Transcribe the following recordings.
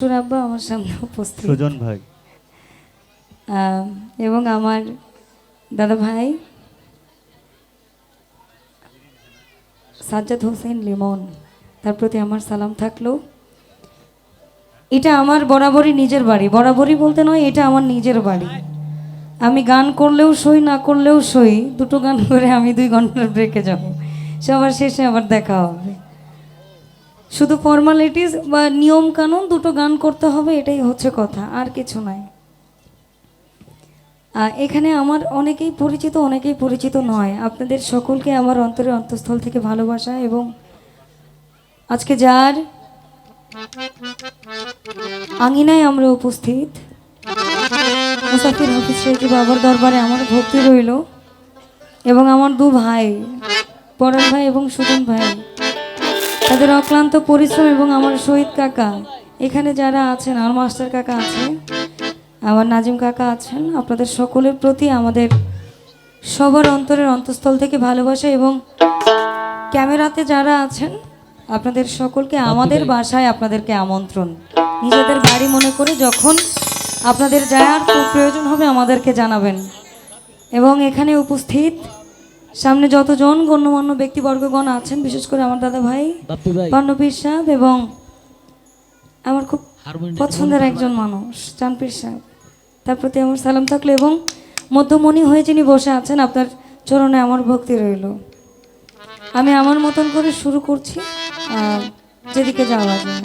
সুরাব্বা আমার সামনে উপস্থিত সুজন ভাই এবং আমার দাদা ভাই সাজ্জাদ হোসেন লিমন, তার প্রতি আমার সালাম থাকলো। এটা আমার বরাবরই নিজের বাড়ি, বরাবরই বলতে নয়, এটা আমার নিজের বাড়ি। আমি গান করলেও সই, না করলেও সই, দুটো গান করে আমি 2 ঘন্টার ব্রেকে যাব, সবার শেষে আবার দেখা হবে। শুধু ফর্মালিটিস বা নিয়ম কানুন, দুটো গান করতে হবে, এটাই হচ্ছে কথা, আর কিছু নাই। এখানে আমার অনেকেই পরিচিত, অনেকেই পরিচিত নয়। আপনাদের সকলকে আমার অন্তরের অন্তঃস্থল থেকে ভালোবাসা। এবং আজকে যার আঙিনায় আমরা উপস্থিত, মুসাফির হাফিজ শেখ বাবার দরবারে আমার ভক্তি রইল। এবং আমার 2 ভাই, পরাণ ভাই এবং সুজন ভাই, তাদের অক্লান্ত পরিশ্রম, এবং আমার শহীদ কাকা, এখানে যারা আছেন, আমার মাস্টার কাকা আছেন, আমার নাজিম কাকা আছেন, আপনাদের সকলের প্রতি আমাদের সবার অন্তরের অন্তঃস্থল থেকে ভালোবাসা। এবং ক্যামেরাতে যারা আছেন, আপনাদের সকলকে আমাদের বাসায় আপনাদেরকে আমন্ত্রণ, নিজেদের বাড়ি মনে করে যখন আপনাদের যাওয়ার প্রয়োজন হবে আমাদেরকে জানাবেন। এবং এখানে উপস্থিত সামনে যতজন গণ্যমান্য ব্যক্তিবর্গগণ আছেন, বিশেষ করে আমার দাদা ভাই পান্নপীর সাহেব এবং আমার খুব পছন্দের একজন মানুষ চানপীর সাহেব, তার প্রতি আমার সালাম থাকলো। এবং মধ্যমণি হয়ে যিনি বসে আছেন, আপনার চরণে আমার ভক্তি রইল। আমি আমার মতন করে শুরু করছি, যেদিকে যাওয়া যায়।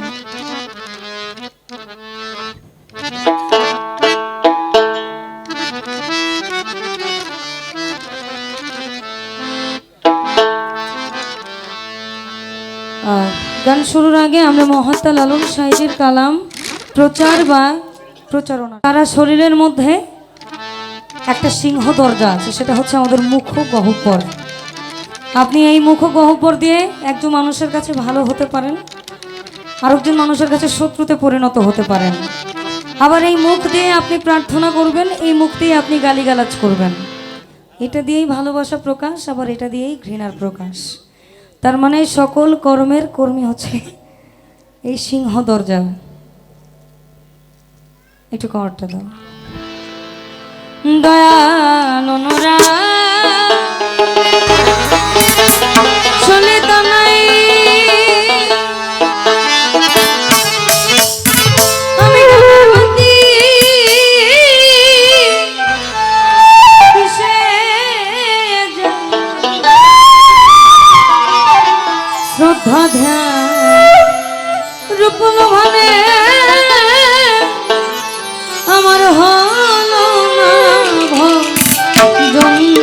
গান শুরুর আগে আমরা মহাত্মা লালন সাহেবের কালাম প্রচার বা প্রচারণা। তারা শরীরের মধ্যে একটা সিংহ দরজা আছে, সেটা হচ্ছে আমাদের মুখ গহ্বর। আপনি এই মুখ গহ্বর দিয়ে একজন মানুষের কাছে ভালো হতে পারেন, আরেকজন মানুষের কাছে শত্রুতে পরিণত হতে পারেন। আবার এই মুখ দিয়ে আপনি প্রার্থনা করবেন, এই মুখ দিয়ে আপনি গালিগালাজ করবেন। এটা দিয়েই ভালোবাসা প্রকাশ, আবার এটা দিয়েই ঘৃণার প্রকাশ। তার মানে সকল কর্মের কর্মী হচ্ছে এই সিংহ দরজা। একটু কর্তা দাও। দয়াল অনুরাগ শুনে তো নাই, আমি বন্দি কিসে শ্রদ্ধা ধ্যান রূপল ভানে আমার হলো না ভজন।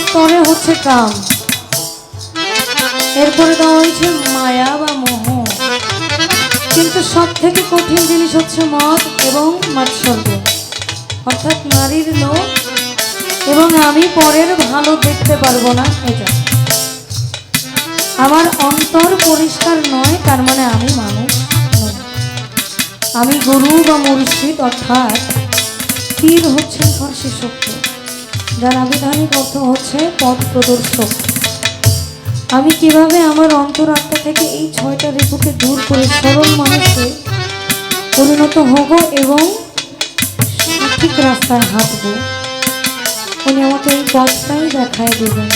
স্তরে হচ্ছে কাম, এরপরে দেওয়া হয়েছে মায়া বা মোহ, কিন্তু সব থেকে কঠিন জিনিস হচ্ছে মদ এবং মাৎসর্য, অর্থাৎ নারীর লোভ এবং আমি পরের ভালো দেখতে পারবো না। এটা আমার অন্তর পরিষ্কার নয়, তার মানে আমি মানুষ নই। আমি গুরু বা মুর্শিদ, অর্থাৎ পীর হচ্ছেন ফার্সি শব্দ, যার আবিধানিক অর্থ হচ্ছে পথ প্রদর্শক। আমি কিভাবে আমার অন্তরাত্মা থেকে এই 6টা রিপুকে দূর করে সরল মানুষে পরিণত হব এবং সঠিক রাস্তায় হাঁটব, উনি আমাকে এই পথটাই দেখায় দেবেন।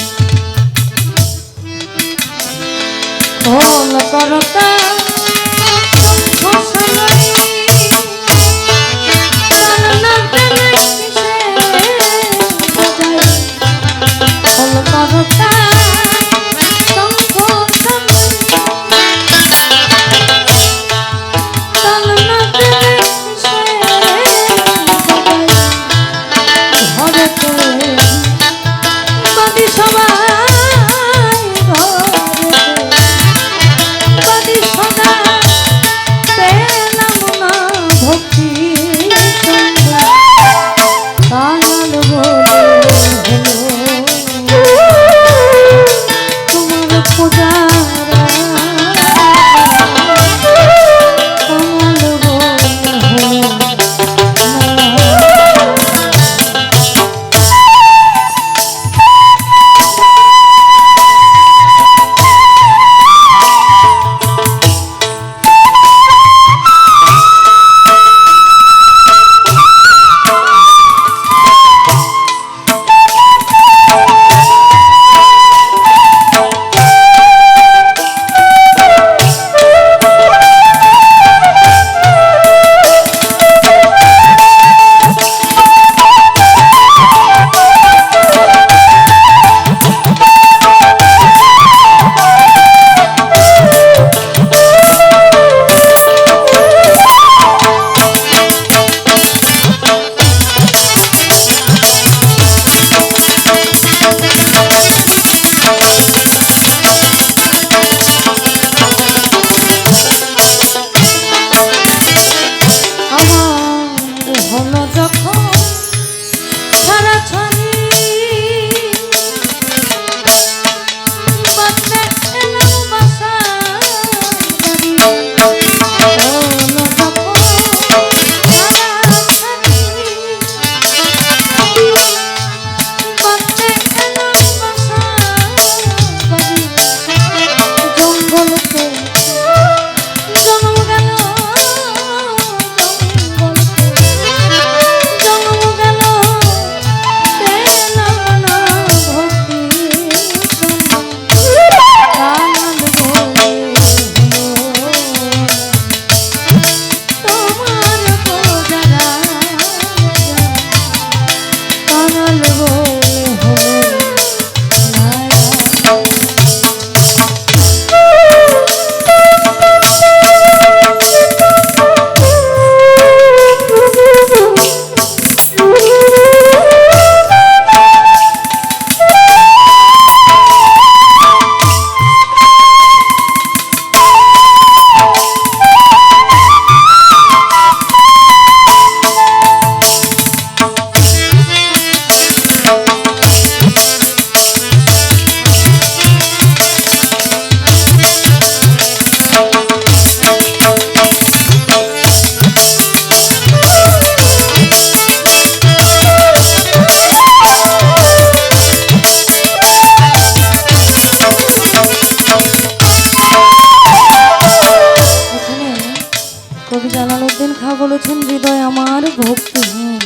বলেছেন হৃদয় আমার ভক্তিহীন।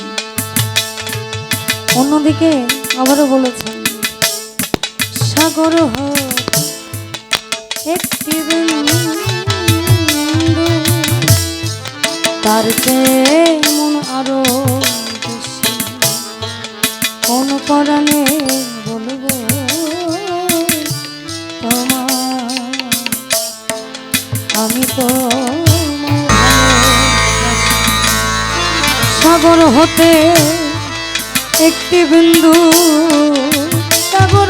অন্যদিকে আবারও বলেছেন সাগর একটি বিন্দু তার চেয়ে মন আরো বেশি কোন পরাণে বলবো তোমার আমি তো সাগর হতে একটি বিন্দু সাগর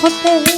হতে